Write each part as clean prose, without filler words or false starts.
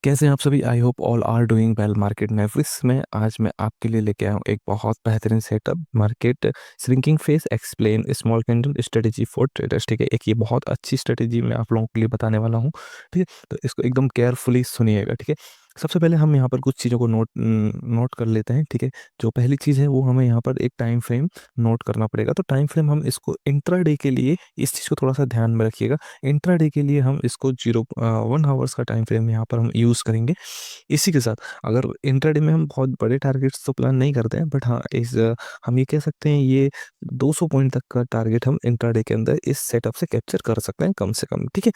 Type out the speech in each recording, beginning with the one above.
कैसे हैं आप सभी। I hope all are doing well. Market नेविस में आज मैं आपके लिए लेके आया हूँ एक बहुत बेहतरीन setup. Market shrinking face explain small candle strategy for traders. ठीक है, एक ये बहुत अच्छी स्ट्रेटेजी मैं आप लोगों के लिए बताने वाला हूँ। ठीक है, तो इसको एकदम केयरफुली सुनिएगा। ठीक है, सबसे पहले हम यहाँ पर कुछ चीज़ों को नोट कर लेते हैं। ठीक है, जो पहली चीज़ है वो हमें यहाँ पर एक टाइम फ्रेम नोट करना पड़ेगा। तो टाइम फ्रेम हम इसको इंट्राडे के लिए इस चीज़ को थोड़ा सा ध्यान में रखिएगा। इंट्राडे के लिए हम इसको 1 आवर्स का टाइम फ्रेम यहाँ पर हम यूज़ करेंगे। इसी के साथ अगर इंट्राडे में हम बहुत बड़े टारगेट्स तो प्लान नहीं करते हैं, बट हाँ हम ये कह सकते हैं ये 200 पॉइंट तक का टारगेट हम इंट्राडे के अंदर इस सेटअप से कैप्चर कर सकते हैं कम से कम। ठीक है,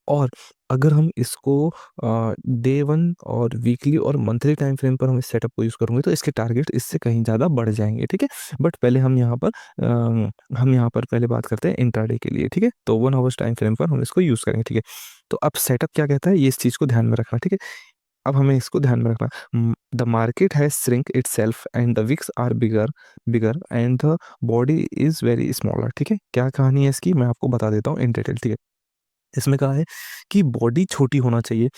और अगर हम इसको डे वन और वीकली और मंथली टाइम फ्रेम पर हम इस सेटअप को यूज़ करेंगे तो इसके टारगेट इससे कहीं ज़्यादा बढ़ जाएंगे। ठीक है, बट पहले हम यहाँ पर पहले बात करते हैं इंट्राडे के लिए। ठीक है, तो 1 आवर्स टाइम फ्रेम पर हम इसको यूज़ करेंगे। ठीक है, तो अब सेटअप क्या कहता है ये इस चीज़ को ध्यान में रखना। ठीक है, अब हमें इसको ध्यान में रखना। The market has shrink itself and the wicks are bigger bigger and the body is very smaller. ठीक है, क्या कहानी है इसकी मैं आपको बता देता हूँ इन डिटेल। ठीक है, इसमें कहा है कि बॉडी छोटी होना चाहिए।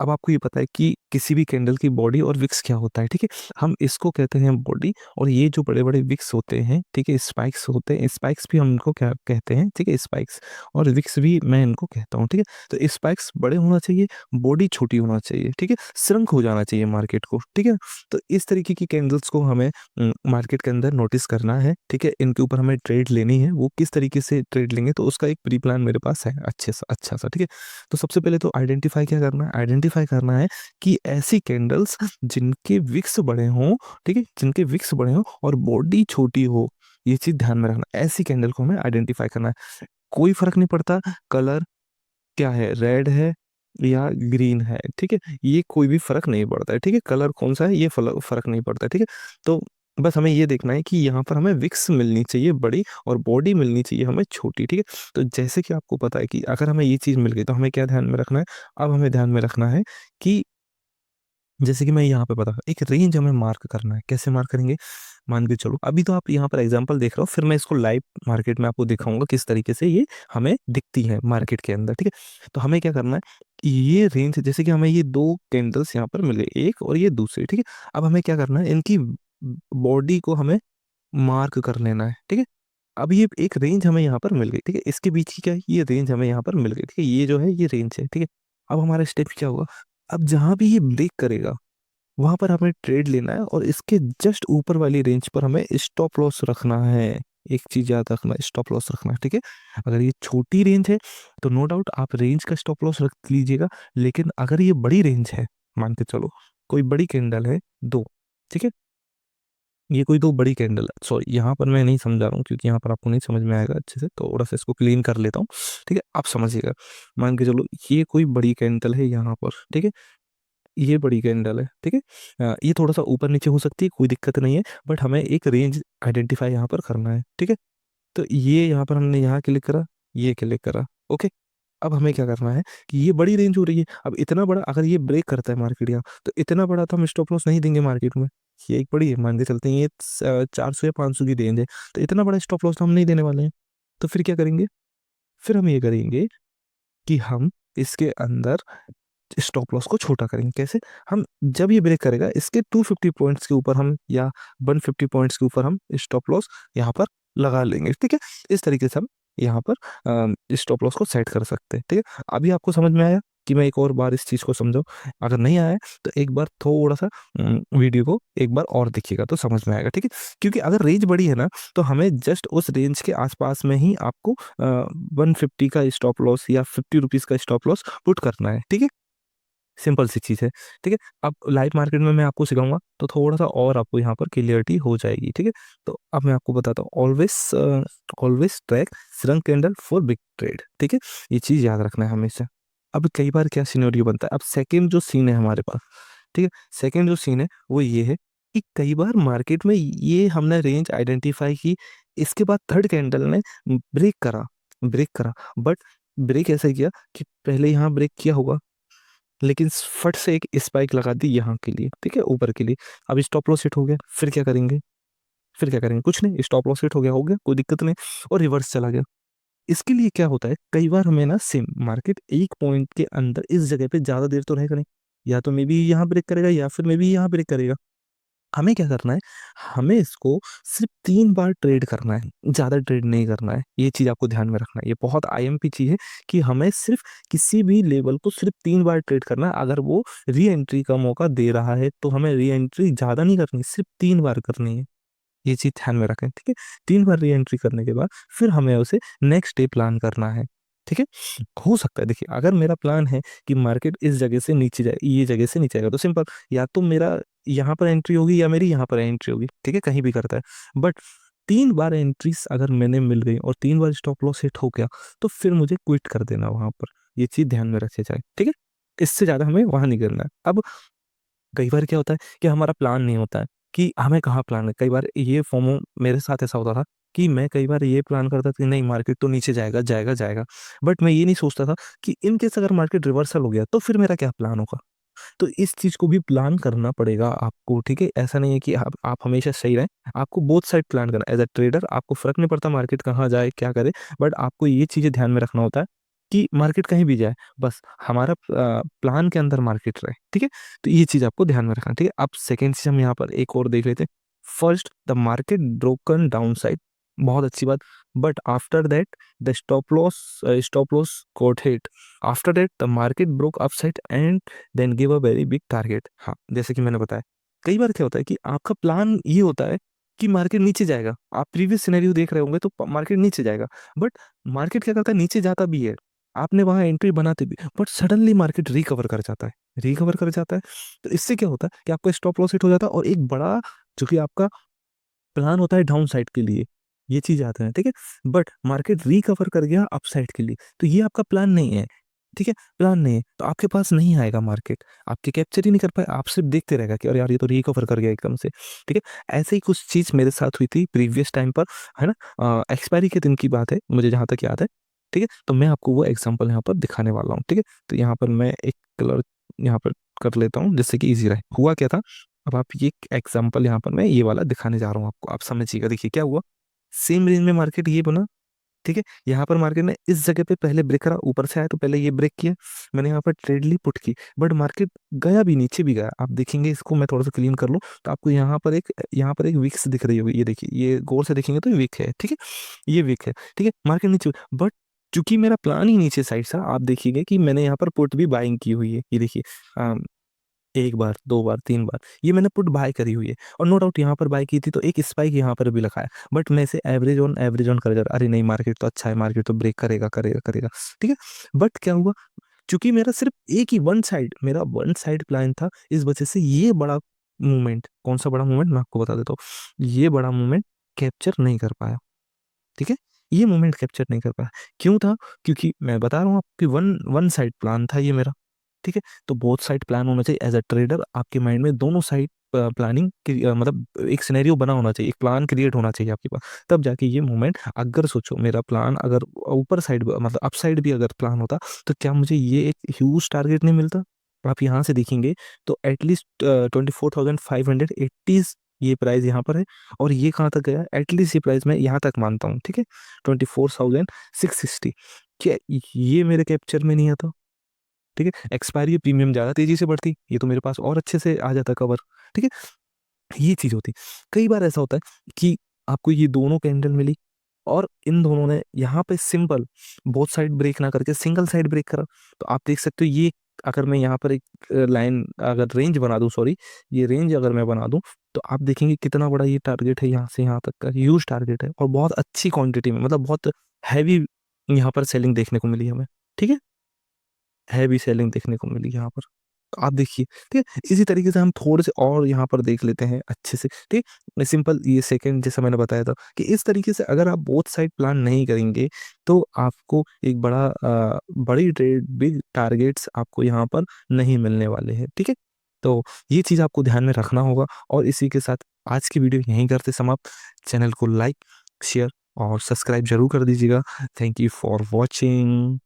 अब आपको ये पता है कि किसी भी कैंडल की बॉडी और विक्स क्या होता है। ठीक है, हम इसको कहते हैं बॉडी, और ये जो बड़े बड़े विक्स होते हैं, ठीक है, स्पाइक्स होते हैं, स्पाइक्स भी हम इनको क्या कहते हैं। ठीक है, स्पाइक्स और विक्स भी मैं इनको कहता हूँ। ठीक है, तो स्पाइक्स बड़े होना चाहिए, बॉडी छोटी होना चाहिए। ठीक है, श्रंक हो जाना चाहिए मार्केट को। ठीक है, तो इस तरीके की कैंडल्स को हमें मार्केट के अंदर नोटिस करना है। ठीक है, इनके ऊपर हमें ट्रेड लेनी है। वो किस तरीके से ट्रेड लेंगे तो उसका एक प्री प्लान मेरे पास है अच्छा सा। ठीक है, तो सबसे पहले तो आइडेंटिफाई क्या करना है, आइडेंटिफाई करना है कि ऐसी कैंडल्स जिनके विक्स बड़े हों। ठीक है, जिनके विक्स बड़े हों और बॉडी छोटी हो, ये चीज ध्यान में रखना। ऐसी कैंडल को हमें आइडेंटिफाई करना है। कोई फर्क नहीं पड़ता कलर क्या है, रेड है या ग्रीन है। ठीक है, ये कोई भी फर्क नहीं पड़ता है। ठीक है, कलर कौन सा है ये फर्क नहीं पड़ता है। ठीक है, तो बस हमें ये देखना है कि यहाँ पर हमें विक्स मिलनी चाहिए बड़ी और बॉडी मिलनी चाहिए हमें छोटी। ठीक है, तो जैसे कि आपको पता है कि अगर हमें ये चीज़ मिल गई तो हमें क्या ध्यान में रखना है। अब हमें ध्यान में रखना है कि जैसे कि मैं यहाँ पे बता एक रेंज हमें मार्क करना है। कैसे मार्क करेंगे, मान के चलो अभी तो आप यहाँ पर एग्जांपल देख रहे हो, फिर मैं इसको लाइव मार्केट में आपको दिखाऊंगा किस तरीके से ये हमें दिखती है मार्केट के अंदर। ठीक है, तो हमें क्या करना है कि ये रेंज जैसे कि हमें ये दो कैंडल्स यहाँ पर मिल गई, एक और ये दूसरी। ठीक है, अब हमें क्या करना है, इनकी बॉडी को हमें मार्क कर लेना है। ठीक है, अब ये एक रेंज हमें यहाँ पर मिल गई। ठीक है, इसके बीच की क्या है, ये रेंज हमें यहाँ पर मिल गई। ठीक है, ये जो है ये रेंज है। ठीक है, अब हमारा स्टेप क्या होगा, अब जहां भी ये ब्रेक करेगा वहां पर हमें ट्रेड लेना है और इसके जस्ट ऊपर वाली रेंज पर हमें स्टॉप लॉस रखना है। एक चीज याद रखना, स्टॉप लॉस रखना है। ठीक है, अगर ये छोटी रेंज है तो नो डाउट आप रेंज का स्टॉप लॉस रख लीजिएगा, लेकिन अगर ये बड़ी रेंज है, मान के चलो कोई बड़ी कैंडल है दो, ठीक है, ये कोई दो बड़ी कैंडल है। सॉरी, यहाँ पर मैं नहीं समझा रहा हूँ क्योंकि यहाँ पर आपको नहीं समझ में आएगा अच्छे से, तो थोड़ा सा इसको क्लीन कर लेता हूँ। ठीक है, आप समझिएगा। मान के चलो ये कोई बड़ी कैंडल है यहाँ पर। ठीक है, ये बड़ी कैंडल है। ठीक है, ये थोड़ा सा ऊपर नीचे हो सकती है, कोई दिक्कत नहीं है, बट हमें एक रेंज आइडेंटिफाई यहाँ पर करना है। ठीक है, तो ये यहाँ पर हमने यहाँ क्लिक करा, ये क्लिक करा। ओके, अब हमें क्या करना है कि ये बड़ी रेंज हो रही है। अब इतना बड़ा अगर ये ब्रेक करता है मार्केट यहाँ, तो इतना बड़ा तो हम स्टॉप लॉस नहीं देंगे मार्केट में। ये एक बड़ी है, मान के चलते हैं ये 400 या 500 की रेंज है, तो इतना बड़ा स्टॉप लॉस तो हम नहीं देने वाले हैं। तो फिर क्या करेंगे, फिर हम ये करेंगे कि हम इसके अंदर स्टॉप लॉस को छोटा करेंगे। कैसे, हम जब ये ब्रेक करेगा इसके 250 पॉइंट्स के ऊपर हम या 150 पॉइंट्स के ऊपर हम स्टॉप लॉस यहाँ पर लगा लेंगे। ठीक है, इस तरीके से हम यहाँ पर स्टॉप लॉस को सेट कर सकते हैं। ठीक है, अभी आपको समझ में आया कि मैं एक और बार इस चीज को समझाऊं। अगर नहीं आया है तो एक बार थोड़ा सा वीडियो को एक बार और देखिएगा तो समझ में आएगा। ठीक है, क्योंकि अगर रेंज बड़ी है ना तो हमें जस्ट उस रेंज के आसपास में ही आपको 150 का स्टॉप लॉस या 50 रुपीज का स्टॉप लॉस पुट करना है। ठीक है, सिंपल सी चीज़ है। ठीक है, अब लाइव मार्केट में मैं आपको सिखाऊंगा तो थोड़ा सा और आपको यहाँ पर क्लियरिटी हो जाएगी। ठीक है, तो अब मैं आपको बताता हूँ, always always track shrunk candle for big trade. ठीक है, ये चीज़ याद रखना है हमेशा। अब कई बार क्या सिनेरियो बनता है, अब सेकेंड जो सीन है हमारे पास, ठीक है, सेकेंड जो सीन है वो ये है कि कई बार मार्केट में ये हमने रेंज आइडेंटिफाई की, इसके बाद थर्ड कैंडल ने ब्रेक करा बट ब्रेक ऐसा किया कि पहले यहाँ ब्रेक किया होगा, लेकिन फट से एक स्पाइक लगा दी यहाँ के लिए। ठीक है, ऊपर के लिए। अब स्टॉप लॉस हिट हो गया, फिर क्या करेंगे, फिर क्या करेंगे, कुछ नहीं, स्टॉप लॉस हिट हो गया कोई दिक्कत नहीं, और रिवर्स चला गया। इसके लिए क्या होता है, कई बार हमें ना सेम मार्केट एक पॉइंट के अंदर इस जगह पे ज्यादा देर तो रहेगा नहीं, या तो मे बी यहाँ ब्रेक करेगा या फिर मे बी यहाँ ब्रेक करेगा। हमें क्या करना है, हमें इसको सिर्फ 3 बार ट्रेड करना है, ज़्यादा ट्रेड नहीं करना है। ये चीज़ आपको ध्यान में रखना है, ये बहुत आईएमपी चीज़ है कि हमें सिर्फ किसी भी लेवल को सिर्फ 3 बार ट्रेड करना है। अगर वो री एंट्री का मौका दे रहा है तो हमें री एंट्री ज़्यादा नहीं करनी, सिर्फ 3 बार करनी है। ये चीज़ ध्यान में रखें, ठीक है। 3 बार री एंट्री करने के बाद फिर हमें उसे नेक्स्ट डे प्लान करना है, ठीक है। हो सकता है, देखिए अगर मेरा प्लान है कि मार्केट इस जगह से नीचे जाए, ये जगह से नीचे आएगा, तो सिंपल, या तो मेरा यहाँ पर एंट्री होगी या मेरी यहाँ पर एंट्री होगी, ठीक है, कहीं भी करता है। बट 3 बार एंट्रीज अगर मैंने मिल गई और 3 बार स्टॉप लॉस हिट हो गया, तो फिर मुझे क्विट कर देना वहां पर। ये चीज ध्यान में रखे जाए, ठीक है। इससे ज्यादा हमें वहां नहीं करना है। अब कई बार क्या होता है कि हमारा प्लान नहीं होता है कि हमें कहाँ प्लान है। कई बार ये फोमो मेरे साथ ऐसा होता था कि मैं कई बार ये प्लान करता था कि नहीं, मार्केट तो नीचे जाएगा जाएगा जाएगा, बट मैं ये नहीं सोचता था कि इन केस अगर मार्केट रिवर्सल हो गया तो फिर मेरा क्या प्लान होगा। तो इस चीज को भी प्लान करना पड़ेगा आपको, ठीक है। ऐसा नहीं है कि आप हमेशा सही रहें, आपको बोथ साइड प्लान करना। एज अ ट्रेडर आपको फर्क नहीं पड़ता मार्केट कहाँ जाए क्या करे, बट आपको ये चीजें ध्यान में रखना होता है कि मार्केट कहीं भी जाए, बस हमारा प्लान के अंदर मार्केट रहे, ठीक है। तो ये चीज आपको ध्यान में रखना, ठीक है। अब सेकेंड चीज हम यहाँ पर एक और देख लेते हैं। First, the market broken down side, बहुत अच्छी बात, but after that the stop loss got hit. After that the market broke upside and then give a very big target. हाँ, जैसे कि मैंने बताया, कई बार क्या होता है कि आपका प्लान ये होता है कि मार्केट नीचे जाएगा, आप प्रीवियस सिनेरियो देख रहे होंगे तो मार्केट नीचे जाएगा, बट मार्केट क्या करता है, नीचे जाता भी है, आपने वहां एंट्री बनाते भी, बट सडनली मार्केट रिकवर कर जाता है, रिकवर कर जाता है। तो इससे क्या होता है कि आपका स्टॉप लॉस हिट हो जाता है और एक बड़ा, जो कि आपका प्लान होता है डाउन साइड के लिए, ये चीज आते हैं, ठीक है। बट मार्केट रिकवर कर गया अप साइड के लिए, तो ये आपका प्लान नहीं है, ठीक है। प्लान नहीं है तो आपके पास नहीं आएगा मार्केट, आपके कैप्चर ही नहीं कर पाए, आप सिर्फ देखते रहेगा कि अरे यार ये तो रिकवर कर गया एकदम से, ठीक है। ऐसे ही कुछ चीज मेरे साथ हुई थी प्रीवियस टाइम पर, है ना। एक्सपायरी के दिन की बात है, मुझे जहां तक याद है, ठीक है। तो मैं आपको वो एग्जांपल यहाँ पर दिखाने वाला हूँ, ठीक है। तो यहाँ पर मैं एक कलर यहाँ पर कर लेता हूँ जिससे कि इजी रहे। हुआ क्या था, अब आप ये एग्जांपल यहाँ पर मैं ये वाला दिखाने जा रहा हूँ आपको, आप समझिएगा। देखिए क्या हुआ, सेम रेंज में मार्केट ये बना, ठीक है। यहाँ पर मार्केट ने इस जगह पे पहले ब्रेक करा, ऊपर से आया तो पहले ये ब्रेक किया, मैंने यहाँ पर ट्रेड ली पुट की, बट मार्केट गया भी, नीचे भी गया। आप देखेंगे, इसको मैं थोड़ा सा क्लीन कर लूँ तो आपको यहाँ पर एक विक्स दिख रही होगी, ये देखिए, ये गौर से देखेंगे तो ये विक है, ठीक है, ये विक है, ठीक है। मार्केट नीचे, बट चूंकि मेरा प्लान ही नीचे साइड था, आप देखिएगा कि मैंने यहाँ पर पुट भी बाइंग की हुई है, ये देखिए। एक बार, दो बार, 3 बार ये मैंने पुट बाय करी हुई है, और नो डाउट यहाँ पर बाय की थी तो एक स्पाइक यहाँ पर भी लगा है, बट मैं इसे एवरेज ऑन कर जा रहा, अरे नहीं मार्केट तो अच्छा है, मार्केट तो ब्रेक करेगा करेगा करेगा, ठीक है। बट क्या हुआ, क्योंकि मेरा सिर्फ एक ही वन साइड प्लान था, इस वजह से ये बड़ा मूवमेंट, कौन सा बड़ा मूवमेंट मैं आपको बता देता हूँ, ये बड़ा मूवमेंट कैप्चर नहीं कर पाया, ठीक है। ये मूवमेंट कैप्चर नहीं कर पाया, क्यों था, क्योंकि मैं बता रहा हूँ आपकी वन वन साइड प्लान था ये मेरा, ठीक है। तो बोथ साइड प्लान होना चाहिए। एज अ ट्रेडर आपके माइंड में दोनों साइड प्लानिंग, मतलब एक सिनेरियो बना होना चाहिए, एक प्लान क्रिएट होना चाहिए आपके पास, तब जाके ये मूवमेंट, अगर सोचो मेरा प्लान अगर ऊपर साइड मतलब अप साइड भी अगर प्लान होता तो क्या मुझे ये एक ह्यूज टारगेट नहीं मिलता। आप यहाँ से देखेंगे तो एटलीस्ट 24,580 ये प्राइस यहाँ पर है, और ये कहाँ तक गया, एटलीस्ट ये प्राइस मैं यहाँ तक मानता हूँ, ठीक है, 24,660। क्या ये मेरे कैप्चर में नहीं आता, ठीक है। एक्सपायरी प्रीमियम ज़्यादा तेजी से बढ़ती, ये तो मेरे पास और अच्छे से आ जाता कवर, ठीक है। ये चीज़ होती। कई बार ऐसा होता है कि आपको ये दोनों कैंडल मिली और इन दोनों ने यहाँ पे सिंपल बोथ साइड ब्रेक ना करके सिंगल साइड ब्रेक करा, तो आप देख सकते हो ये, अगर मैं यहाँ पर एक लाइन अगर रेंज बना दूं, सॉरी, ये रेंज अगर मैं बना दूं, तो आप देखेंगे कितना बड़ा ये टारगेट है, यहाँ से यहाँ तक का ह्यूज टारगेट है, और बहुत अच्छी क्वांटिटी में, मतलब बहुत हैवी यहाँ पर सेलिंग देखने को मिली हमें, ठीक है। हैवी सेलिंग देखने को मिली यहाँ पर, तो आप देखिए, ठीक है। इसी तरीके से हम थोड़े से और यहाँ पर देख लेते हैं अच्छे से, ठीक है। सिंपल ये सेकंड, जैसा मैंने बताया था कि इस तरीके से अगर आप बोथ साइड प्लान नहीं करेंगे तो आपको एक बड़ी ट्रेड, बिग टारगेट्स आपको यहाँ पर नहीं मिलने वाले हैं, ठीक है। तो ये चीज़ आपको ध्यान में रखना होगा, और इसी के साथ आज की वीडियो यहीं करते समाप्त। चैनल को लाइक, शेयर और सब्सक्राइब जरूर कर दीजिएगा। Thank you for watching.